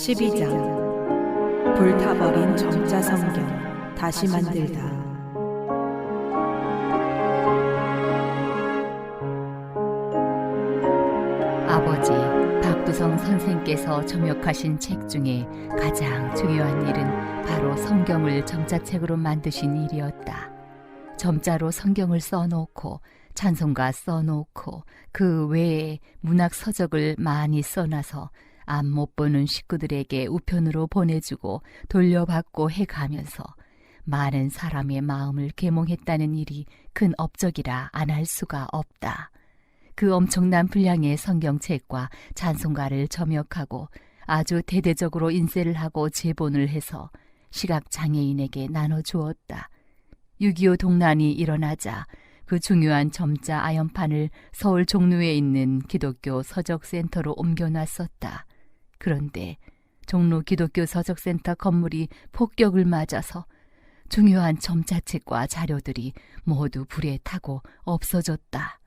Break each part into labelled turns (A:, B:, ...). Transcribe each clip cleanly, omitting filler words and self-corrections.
A: 12장 불타버린 점자 성경 다시 만들다.
B: 아버지 박두성 선생께서 점역하신 책 중에 가장 중요한 일은 바로 성경을 점자책으로 만드신 일이었다. 점자로 성경을 써놓고 찬송가 써놓고 그 외에 문학 서적을 많이 써놔서 앞 못 보는 식구들에게 우편으로 보내주고 돌려받고 해가면서 많은 사람의 마음을 계몽했다는 일이 큰 업적이라 안 할 수가 없다. 그 엄청난 분량의 성경책과 찬송가를 점역하고 아주 대대적으로 인쇄를 하고 제본을 해서 시각장애인에게 나눠주었다. 6.25 동란이 일어나자 그 중요한 점자 아연판을 서울 종로에 있는 기독교 서적센터로 옮겨놨었다. 그런데 종로 기독교 서적센터 건물이 폭격을 맞아서 중요한 점자책과 자료들이 모두 불에 타고 없어졌다.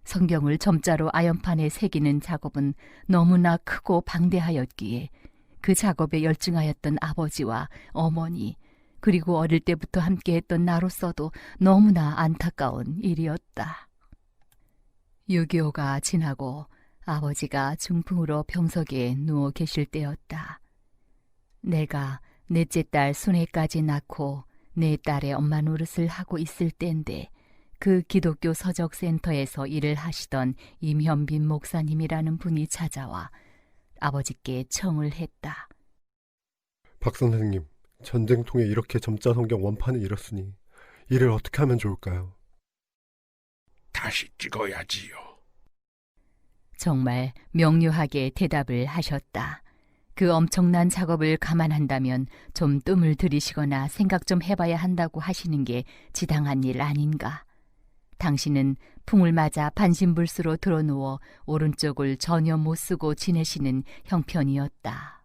B: 성경을 점자로 아연판에 새기는 작업은 너무나 크고 방대하였기에 그 작업에 열중하였던 아버지와 어머니 그리고 어릴 때부터 함께했던 나로서도 너무나 안타까운 일이었다. 6.25가 지나고 아버지가 중풍으로 병석에 누워 계실 때였다. 내가 넷째 딸 순애까지 낳고 내 딸의 엄마 노릇을 하고 있을 때인데 그 기독교 서적센터에서 일을 하시던 임현빈 목사님이라는 분이 찾아와 아버지께 청을 했다.
C: 박 선생님, 전쟁통에 이렇게 점자 성경 원판을 잃었으니 이를 어떻게 하면 좋을까요?
D: 다시 찍어야지요.
B: 정말 명료하게 대답을 하셨다. 그 엄청난 작업을 감안한다면 좀 뜸을 들이시거나 생각 좀 해봐야 한다고 하시는 게 지당한 일 아닌가. 당신은 풍을 맞아 반신불수로 드러누워 오른쪽을 전혀 못 쓰고 지내시는 형편이었다.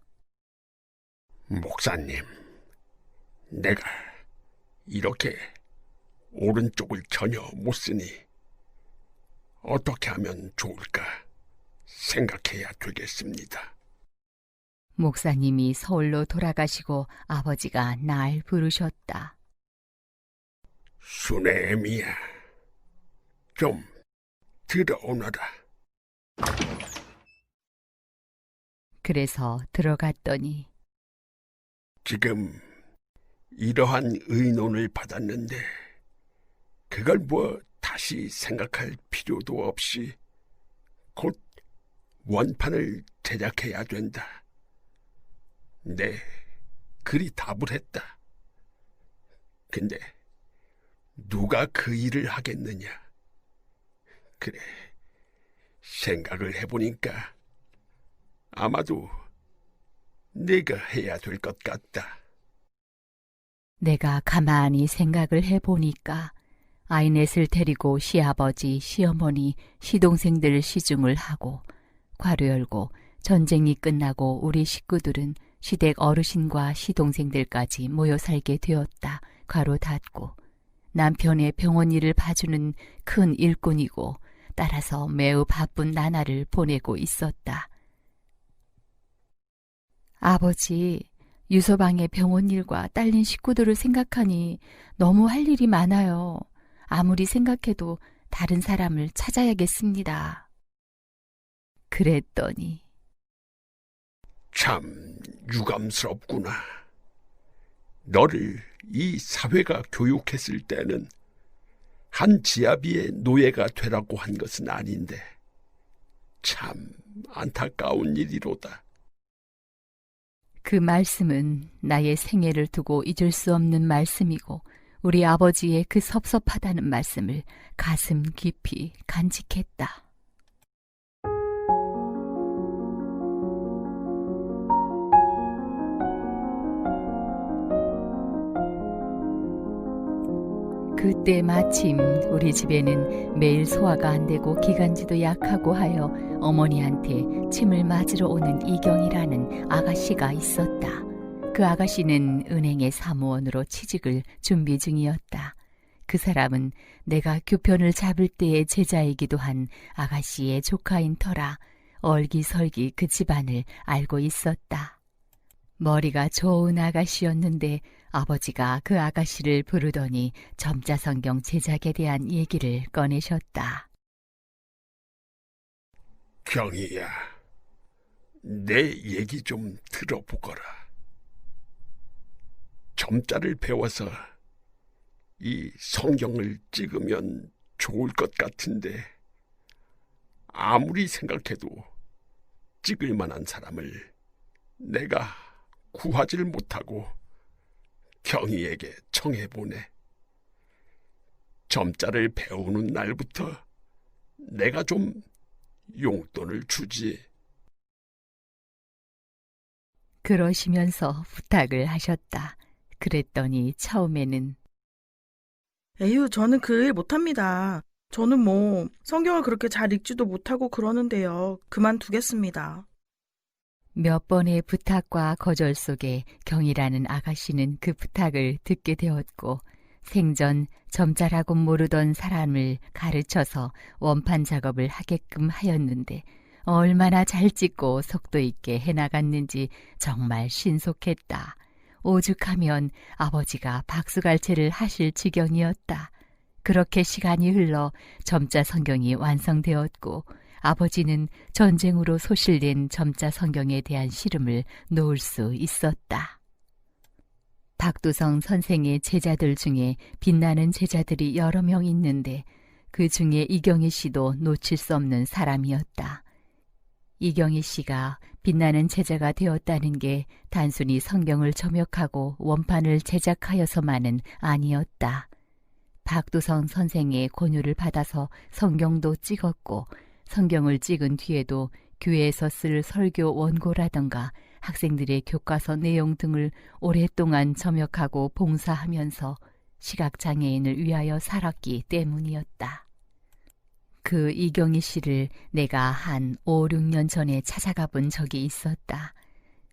D: 목사님, 내가 이렇게 오른쪽을 전혀 못 쓰니 어떻게 하면 좋을까 생각해야 되겠습니다.
B: 목사님이 서울로 돌아가시고 아버지가 날 부르셨다.
D: 수네미야, 좀 들어오너라.
B: 그래서 들어갔더니
D: 지금 이러한 의논을 받았는데 그걸 뭐 다시 생각할 필요도 없이 곧 원판을 제작해야 된다. 네, 그리 답을 했다. 근데 누가 그 일을 하겠느냐? 그래, 생각을 해보니까 아마도 네가 해야 될 것 같다.
B: 내가 가만히 생각을 해보니까 아이넷을 데리고 시아버지, 시어머니, 시동생들 시중을 하고 괄호 열고 전쟁이 끝나고 우리 식구들은 시댁 어르신과 시동생들까지 모여 살게 되었다. 괄호 닫고 남편의 병원 일을 봐주는 큰 일꾼이고 따라서 매우 바쁜 나날을 보내고 있었다. 아버지, 유서방의 병원 일과 딸린 식구들을 생각하니 너무 할 일이 많아요. 아무리 생각해도 다른 사람을 찾아야겠습니다. 그랬더니
D: 참 유감스럽구나. 너를 이 사회가 교육했을 때는 한 지아비의 노예가 되라고 한 것은 아닌데 참 안타까운 일이로다.
B: 그 말씀은 나의 생애를 두고 잊을 수 없는 말씀이고 우리 아버지의 그 섭섭하다는 말씀을 가슴 깊이 간직했다. 그때 마침 우리 집에는 매일 소화가 안 되고 기관지도 약하고 하여 어머니한테 침을 맞으러 오는 이경이라는 아가씨가 있었다. 그 아가씨는 은행의 사무원으로 취직을 준비 중이었다. 그 사람은 내가 교편을 잡을 때의 제자이기도 한 아가씨의 조카인 터라 얼기설기 그 집안을 알고 있었다. 머리가 좋은 아가씨였는데 아버지가 그 아가씨를 부르더니 점자성경 제작에 대한 얘기를 꺼내셨다.
D: 경희야, 내 얘기 좀 들어보거라. 점자를 배워서 이 성경을 찍으면 좋을 것 같은데 아무리 생각해도 찍을 만한 사람을 내가 구하지를 못하고 경희에게 청해보내. 점자를 배우는 날부터 내가 좀 용돈을 주지.
B: 그러시면서 부탁을 하셨다. 그랬더니 처음에는
E: 에휴, 저는 그 일 못합니다. 저는 뭐 성경을 그렇게 잘 읽지도 못하고 그러는데요. 그만두겠습니다.
B: 몇 번의 부탁과 거절 속에 경이라는 아가씨는 그 부탁을 듣게 되었고 생전 점자라고 모르던 사람을 가르쳐서 원판 작업을 하게끔 하였는데 얼마나 잘 찍고 속도 있게 해나갔는지 정말 신속했다. 오죽하면 아버지가 박수갈채를 하실 지경이었다. 그렇게 시간이 흘러 점자 성경이 완성되었고 아버지는 전쟁으로 소실된 점자 성경에 대한 씨름을 놓을 수 있었다. 박두성 선생의 제자들 중에 빛나는 제자들이 여러 명 있는데 그 중에 이경희 씨도 놓칠 수 없는 사람이었다. 이경희 씨가 빛나는 제자가 되었다는 게 단순히 성경을 점역하고 원판을 제작하여서만은 아니었다. 박두성 선생의 권유를 받아서 성경도 찍었고 성경을 찍은 뒤에도 교회에서 쓸 설교 원고라던가 학생들의 교과서 내용 등을 오랫동안 점역하고 봉사하면서 시각장애인을 위하여 살았기 때문이었다. 그 이경희 씨를 내가 한 5, 6년 전에 찾아가 본 적이 있었다.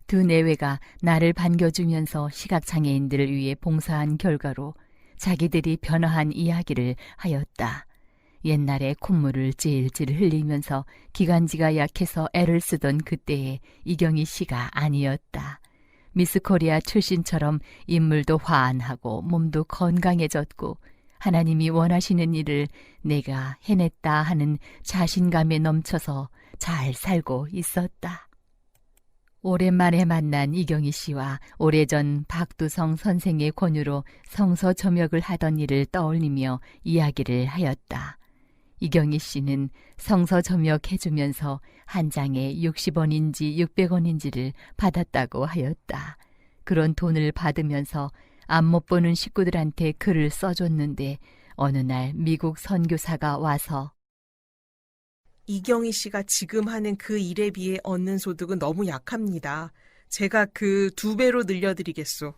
B: 두 내외가 나를 반겨주면서 시각장애인들을 위해 봉사한 결과로 자기들이 변화한 이야기를 하였다. 옛날에 콧물을 찔찔 흘리면서 기관지가 약해서 애를 쓰던 그때의 이경희 씨가 아니었다. 미스코리아 출신처럼 인물도 환하고 몸도 건강해졌고 하나님이 원하시는 일을 내가 해냈다 하는 자신감에 넘쳐서 잘 살고 있었다. 오랜만에 만난 이경희 씨와 오래전 박두성 선생의 권유로 성서 점역을 하던 일을 떠올리며 이야기를 하였다. 이경희 씨는 성서 점역해주면서 한 장에 60원인지 600원인지를 받았다고 하였다. 그런 돈을 받으면서 앞 못 보는 식구들한테 글을 써줬는데 어느 날 미국 선교사가 와서
F: 이경희 씨가 지금 하는 그 일에 비해 얻는 소득은 너무 약합니다. 제가 그 2배로 늘려드리겠소.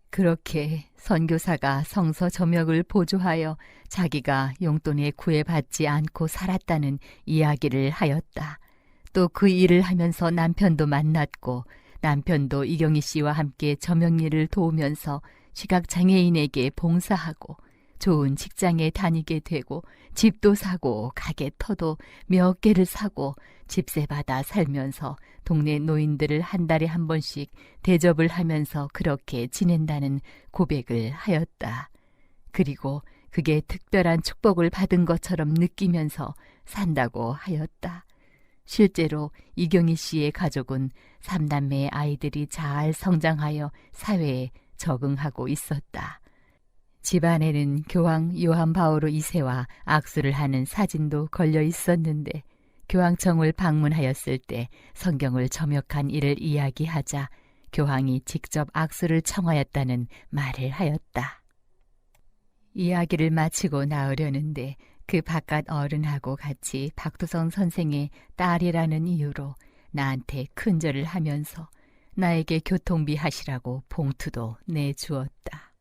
B: 그렇게 선교사가 성서 점역을 보조하여 자기가 용돈에 구애받지 않고 살았다는 이야기를 하였다. 또 그 일을 하면서 남편도 만났고 남편도 이경희 씨와 함께 점역일을 도우면서 시각장애인에게 봉사하고 좋은 직장에 다니게 되고 집도 사고 가게 터도 몇 개를 사고 집세 받아 살면서 동네 노인들을 한 달에 한 번씩 대접을 하면서 그렇게 지낸다는 고백을 하였다. 그리고 그게 특별한 축복을 받은 것처럼 느끼면서 산다고 하였다. 실제로 이경희 씨의 가족은 3남매의 아이들이 잘 성장하여 사회에 적응하고 있었다. 집안에는 교황 요한 바오로 2세와 악수를 하는 사진도 걸려 있었는데 교황청을 방문하였을 때 성경을 점역한 일을 이야기하자 교황이 직접 악수를 청하였다는 말을 하였다. 이야기를 마치고 나으려는데 그 바깥 어른하고 같이 박두성 선생의 딸이라는 이유로 나한테 큰절을 하면서 나에게 교통비 하시라고 봉투도 내주었다.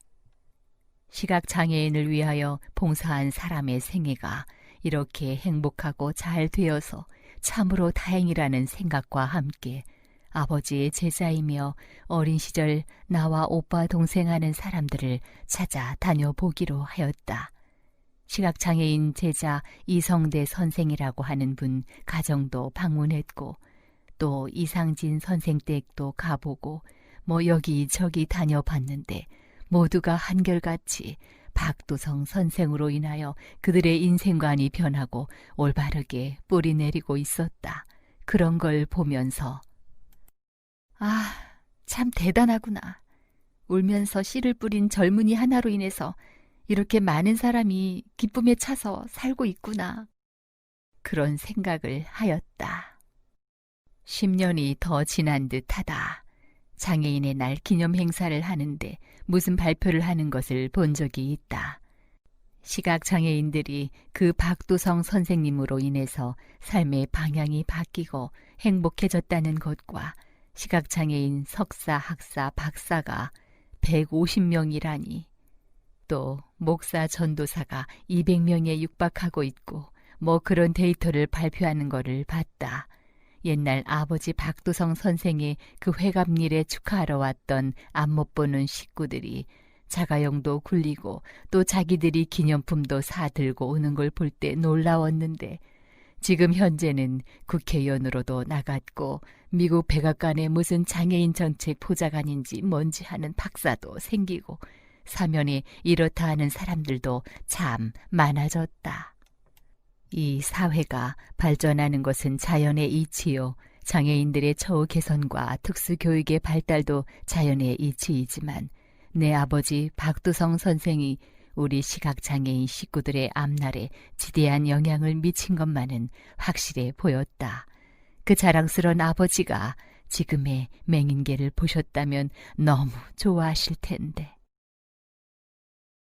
B: 시각장애인을 위하여 봉사한 사람의 생애가 이렇게 행복하고 잘 되어서 참으로 다행이라는 생각과 함께 아버지의 제자이며 어린 시절 나와 오빠 동생하는 사람들을 찾아 다녀보기로 하였다. 시각장애인 제자 이성대 선생이라고 하는 분 가정도 방문했고 또 이상진 선생 댁도 가보고 뭐 여기저기 다녀봤는데 모두가 한결같이 박두성 선생으로 인하여 그들의 인생관이 변하고 올바르게 뿌리 내리고 있었다. 그런 걸 보면서 아, 참 대단하구나. 울면서 씨를 뿌린 젊은이 하나로 인해서 이렇게 많은 사람이 기쁨에 차서 살고 있구나. 그런 생각을 하였다. 10년이 더 지난 듯하다. 장애인의 날 기념 행사를 하는데 무슨 발표를 하는 것을 본 적이 있다. 시각장애인들이 그 박두성 선생님으로 인해서 삶의 방향이 바뀌고 행복해졌다는 것과 시각장애인 석사, 학사, 박사가 150명이라니 또 목사, 전도사가 200명에 육박하고 있고 뭐 그런 데이터를 발표하는 거를 봤다. 옛날 아버지 박두성 선생의 그 회갑일에 축하하러 왔던 앞 못 보는 식구들이 자가용도 굴리고 또 자기들이 기념품도 사들고 오는 걸 볼 때 놀라웠는데 지금 현재는 국회의원으로도 나갔고 미국 백악관에 무슨 장애인 정책 보좌관인지 뭔지 하는 박사도 생기고 사면에 이렇다 하는 사람들도 참 많아졌다. 이 사회가 발전하는 것은 자연의 이치요. 장애인들의 처우 개선과 특수교육의 발달도 자연의 이치이지만 내 아버지 박두성 선생이 우리 시각장애인 식구들의 앞날에 지대한 영향을 미친 것만은 확실해 보였다. 그 자랑스러운 아버지가 지금의 맹인계를 보셨다면 너무 좋아하실 텐데.